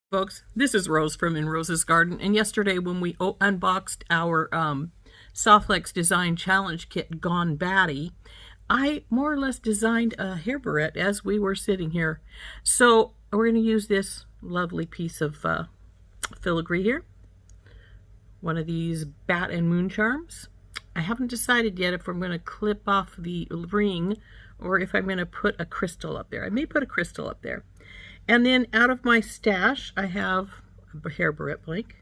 Folks, this is Rose from In Rose's Garden, and yesterday when we unboxed our SoftFlex's Design Challenge Kit Gone Batty, I more or less designed a hair barrette as we were sitting here. So we're going to use this lovely piece of filigree here, one of these bat and moon charms. I haven't decided yet if I'm going to clip off the ring or if I'm going to put a crystal up there. I may put a crystal up there. And then out of my stash, I have a hair barrette blank,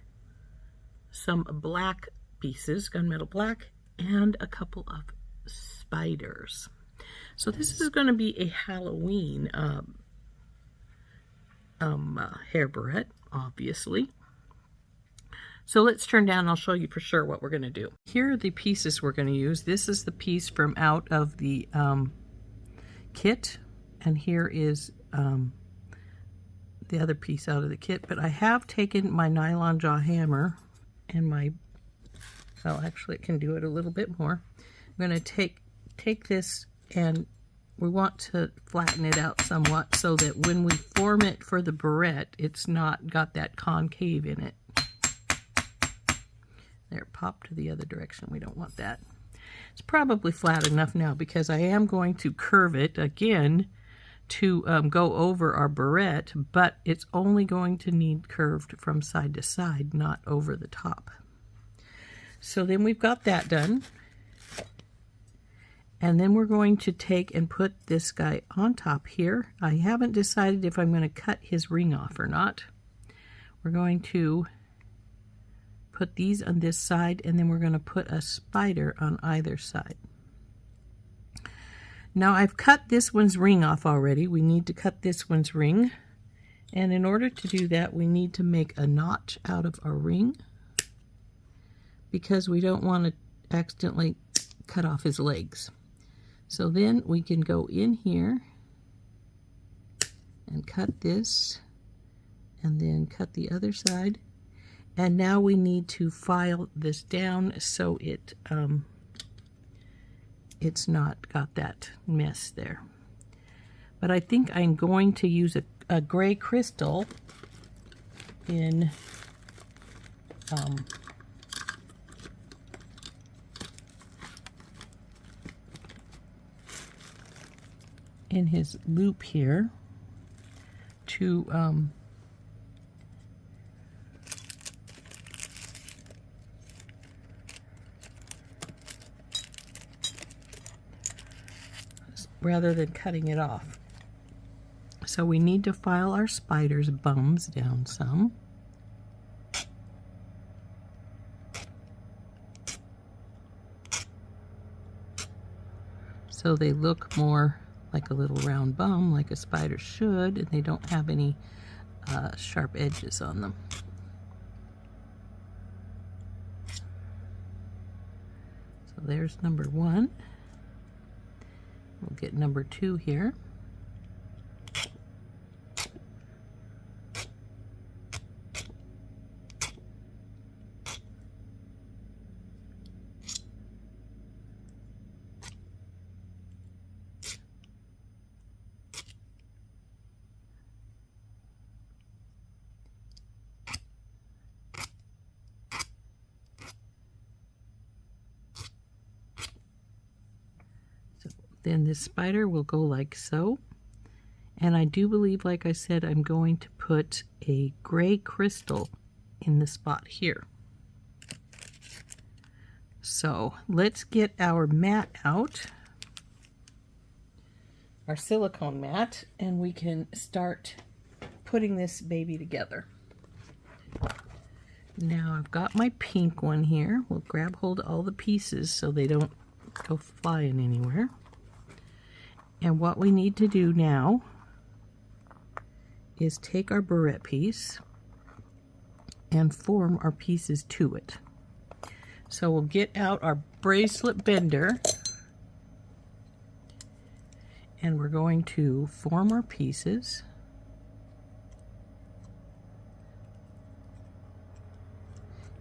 some black pieces, gunmetal black, and a couple of spiders. So this is going to be a Halloween hair barrette, obviously. So let's turn down and I'll show you for sure what we're going to do. Here are the pieces we're going to use. This is the piece from out of the kit, and here is the other piece out of the kit, but I have taken my nylon jaw hammer and my, well, actually it can do it a little bit more. I'm going to take this, and we want to flatten it out somewhat so that when we form it for the barrette, it's not got that concave in it. There, pop to the other direction. We don't want that. It's probably flat enough now because I am going to curve it again to go over our barrette, but it's only going to need curved from side to side, not over the top. So then we've got that done. And then we're going to take and put this guy on top here. I haven't decided if I'm going to cut his ring off or not. We're going to put these on this side, and then we're going to put a spider on either side. Now I've cut this one's ring off already. We need to cut this one's ring. And in order to do that, we need to make a notch out of our ring because we don't want to accidentally cut off his legs. So then we can go in here and cut this and then cut the other side. And now we need to file this down so it's not got that mess there. But I think I'm going to use a gray crystal in his loop here to rather than cutting it off. So we need to file our spider's bums down some. So they look more like a little round bum, like a spider should, and they don't have any sharp edges on them. So there's number one. We'll get number two here. Then this spider will go like so. And I do believe, like I said, I'm going to put a gray crystal in the spot here. So let's get our mat out, our silicone mat, and we can start putting this baby together. Now I've got my pink one here. We'll grab hold of all the pieces so they don't go flying anywhere. And what we need to do now is take our barrette piece and form our pieces to it. So we'll get out our bracelet bender and we're going to form our pieces.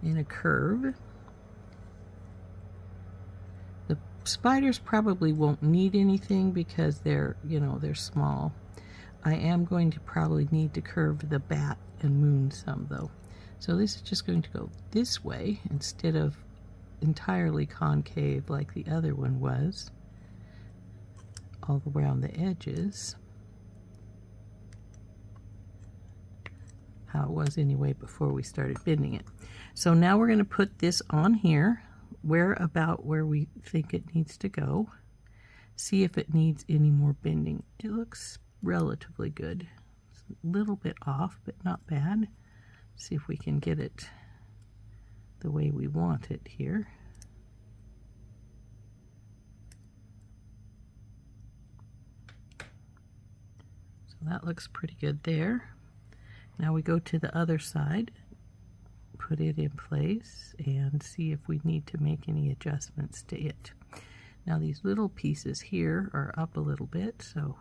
In a curve. The spiders probably won't need anything because they're, they're small. I am going to probably need to curve the bat and moon some though. So this is just going to go this way instead of entirely concave like the other one was, all around the edges. How it was anyway before we started bending it. So now we're going to put this on here, about where we think it needs to go. See if it needs any more bending. It looks relatively good. It's a little bit off, but not bad. See if we can get it the way we want it here. So that looks pretty good there. Now we go to the other side, put it in place, and see if we need to make any adjustments to it. Now these little pieces here are up a little bit, so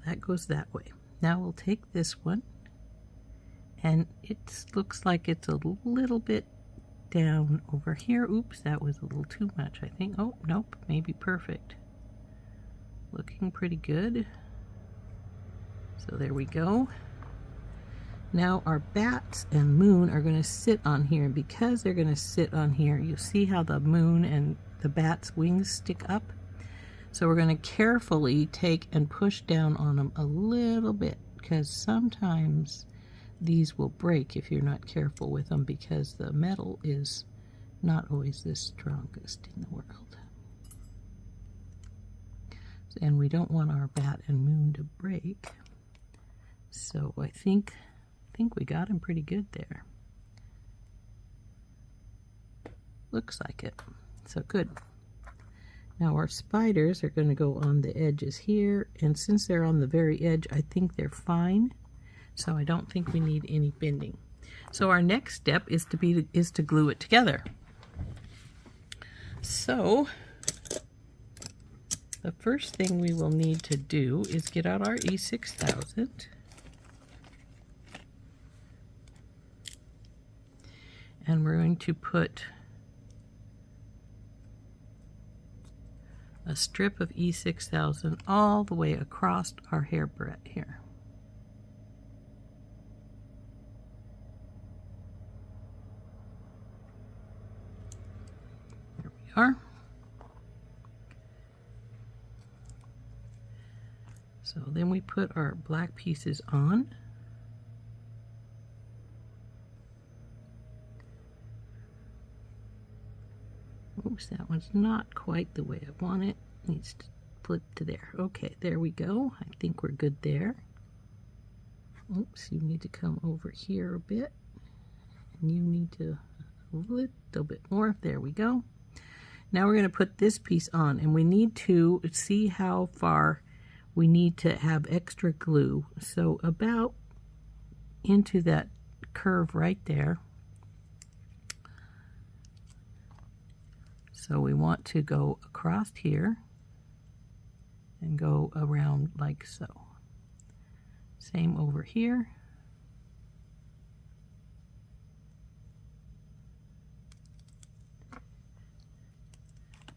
that goes that way. Now we'll take this one, and it looks like it's a little bit down over here. Oops, that was a little too much, I think. Oh, nope, maybe perfect. Looking pretty good. So there we go. Now our bats and moon are going to sit on here, and because they're going to sit on here, you see how the moon and the bat's wings stick up? So we're going to carefully take and push down on them a little bit, because sometimes these will break if you're not careful with them, because the metal is not always the strongest in the world. And we don't want our bat and moon to break. So I think we got them pretty good there. Looks like it. So good. Now our spiders are going to go on the edges here, and since they're on the very edge, I think they're fine. So I don't think we need any bending. So our next step is to glue it together. So the first thing we will need to do is get out our E6000. And we're going to put a strip of E6000 all the way across our hair barrette here. There we are. So then we put our black pieces on. Oops, that one's not quite the way I want it. Needs to flip to there. Okay, there we go. I think we're good there. Oops, you need to come over here a bit. And you need to a little bit more. There we go. Now we're going to put this piece on, and we need to see how far we need to have extra glue. So about into that curve right there. So we want to go across here and go around like so. Same over here.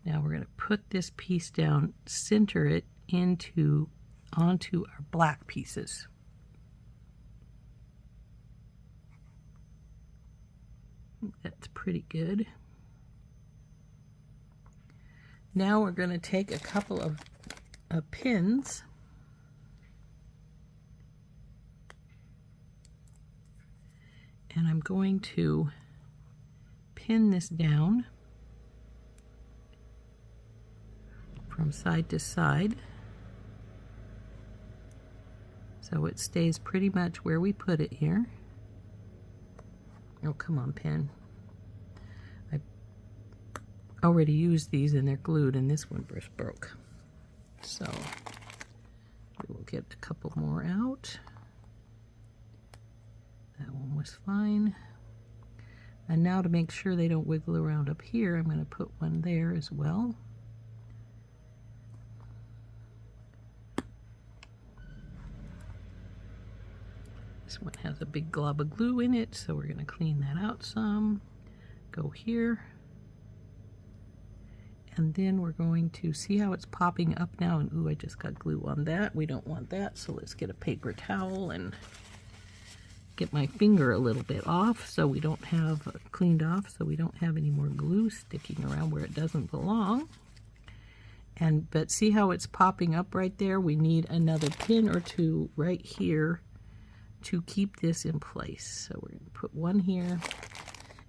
Now we're going to put this piece down, center it onto our black pieces. That's pretty good. Now we're going to take a couple of pins and I'm going to pin this down from side to side so it stays pretty much where we put it here. Oh, come on, pin. Already used these and they're glued, and this one just broke. So we will get a couple more out. That one was fine. And now to make sure they don't wiggle around up here, I'm going to put one there as well. This one has a big glob of glue in it, so we're going to clean that out some. Go here. And then we're going to see how it's popping up now. And ooh, I just got glue on that. We don't want that. So let's get a paper towel and get my finger a little bit off so we don't have cleaned off, so we don't have any more glue sticking around where it doesn't belong. But see how it's popping up right there? We need another pin or two right here to keep this in place. So we're going to put one here,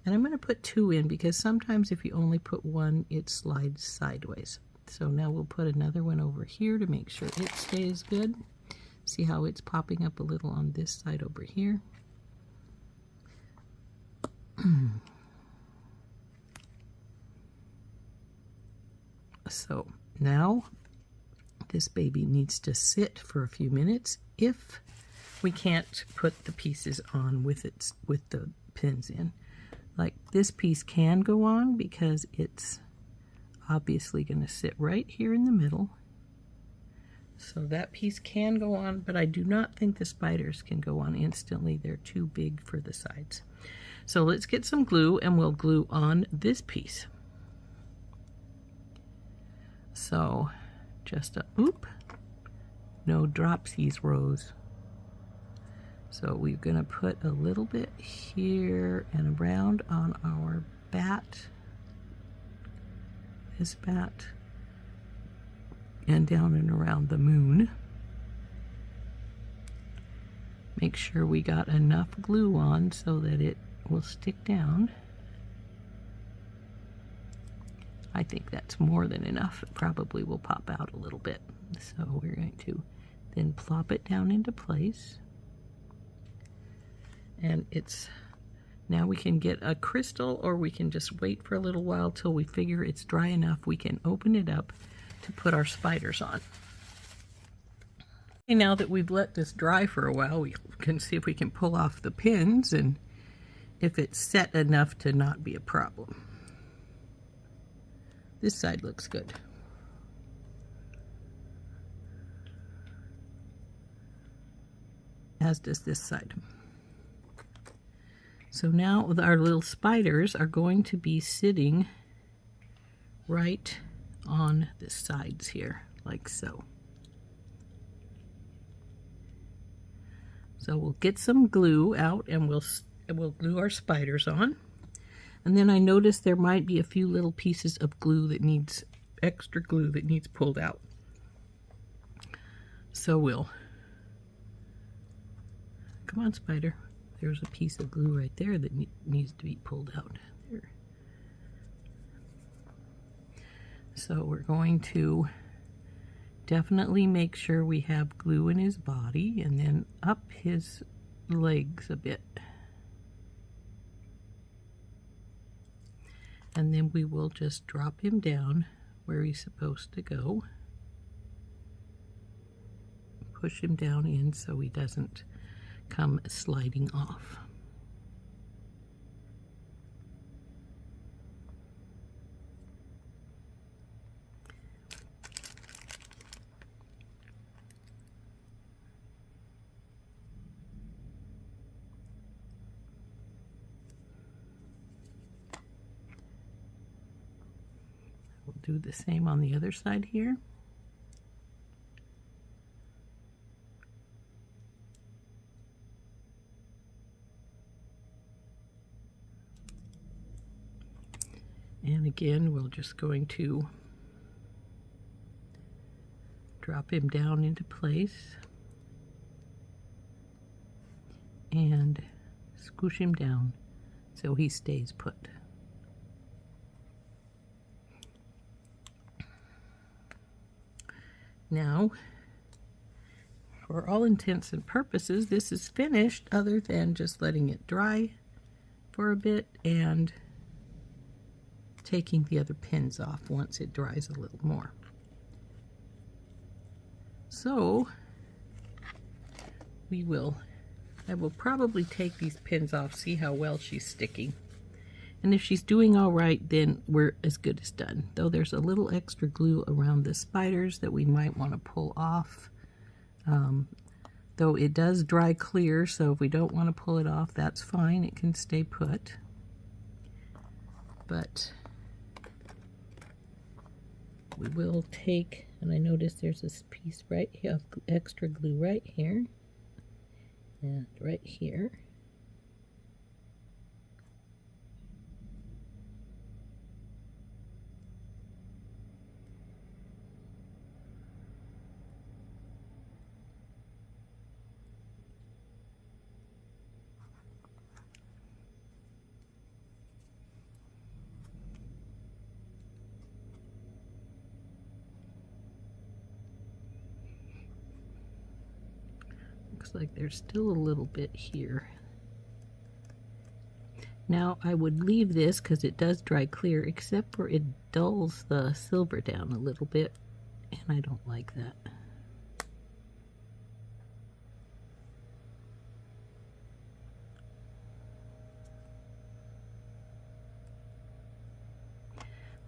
and I'm going to put two in because sometimes if you only put one, it slides sideways. So now we'll put another one over here to make sure it stays good. See how it's popping up a little on this side over here. So now this baby needs to sit for a few minutes if we can't put the pieces on with the pins in. Like this piece can go on because it's obviously going to sit right here in the middle. So that piece can go on, but I do not think the spiders can go on instantly. They're too big for the sides. So let's get some glue and we'll glue on this piece. So just oop, no dropsies, Rose. So we're going to put a little bit here and around on our bat, this bat, and down and around the moon. Make sure we got enough glue on so that it will stick down. I think that's more than enough. It probably will pop out a little bit. So we're going to then plop it down into place. And it's, now we can get a crystal, or we can just wait for a little while till we figure it's dry enough. We can open it up to put our spiders on. Okay, now that we've let this dry for a while, we can see if we can pull off the pins and if it's set enough to not be a problem. This side looks good. As does this side. So now our little spiders are going to be sitting right on the sides here, like so. So we'll get some glue out and we'll glue our spiders on. And then I noticed there might be a few little pieces of glue that needs, extra glue that needs pulled out. So we'll, come on spider, there's a piece of glue right there that needs to be pulled out. There. So we're going to definitely make sure we have glue in his body and then up his legs a bit. And then we will just drop him down where he's supposed to go. Push him down in so he doesn't come sliding off. We'll do the same on the other side here. And again, we're just going to drop him down into place and squish him down so he stays put. Now, for all intents and purposes, this is finished other than just letting it dry for a bit and taking the other pins off once it dries a little more. So I will probably take these pins off, see how well she's sticking. And if she's doing all right, then we're as good as done. Though there's a little extra glue around the spiders that we might want to pull off. Though it does dry clear, so if we don't want to pull it off, that's fine. It can stay put. But we will take, and I notice there's this piece right here of extra glue right here and right here. Looks like there's still a little bit here. Now I would leave this because it does dry clear, except for it dulls the silver down a little bit, and I don't like that.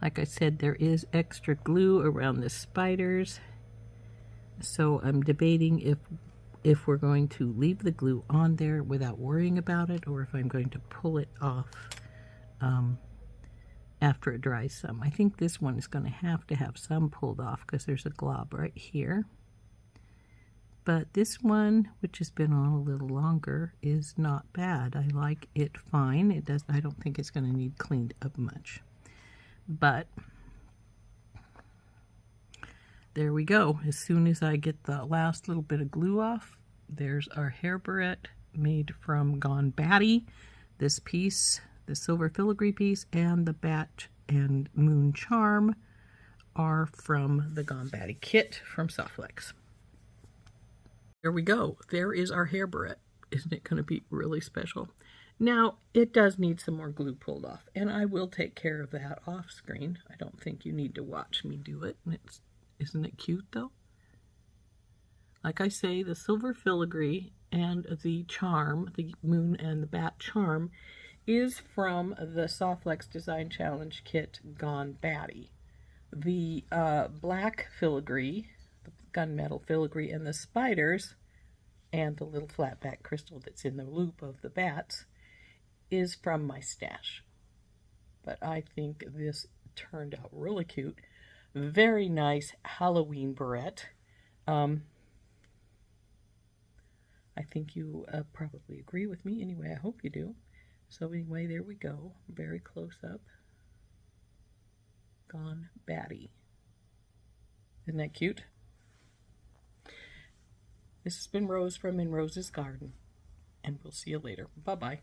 Like I said, there is extra glue around the spiders, so I'm debating if we're going to leave the glue on there without worrying about it, or if I'm going to pull it off after it dries some. I think this one is going to have some pulled off because there's a glob right here. But this one, which has been on a little longer, is not bad. I like it fine. I don't think it's going to need cleaned up much. But there we go. As soon as I get the last little bit of glue off, there's our hair barrette made from Gone Batty. This piece, the silver filigree piece, and the bat and moon charm are from the Gone Batty kit from SoftFlex's. There we go. There is our hair barrette. Isn't it going to be really special? Now, it does need some more glue pulled off, and I will take care of that off screen. I don't think you need to watch me do it. Isn't it cute, though? Like I say, the silver filigree and the charm, the moon and the bat charm, is from the SoftFlex's Design Challenge kit Gone Batty. The black filigree, the gunmetal filigree, and the spiders, and the little flat back crystal that's in the loop of the bats, is from my stash. But I think this turned out really cute. Very nice Halloween barrette. I think you probably agree with me. Anyway, I hope you do. So anyway, there we go. Very close up. Gone Batty. Isn't that cute? This has been Rose from In Rose's Garden, and we'll see you later. Bye-bye.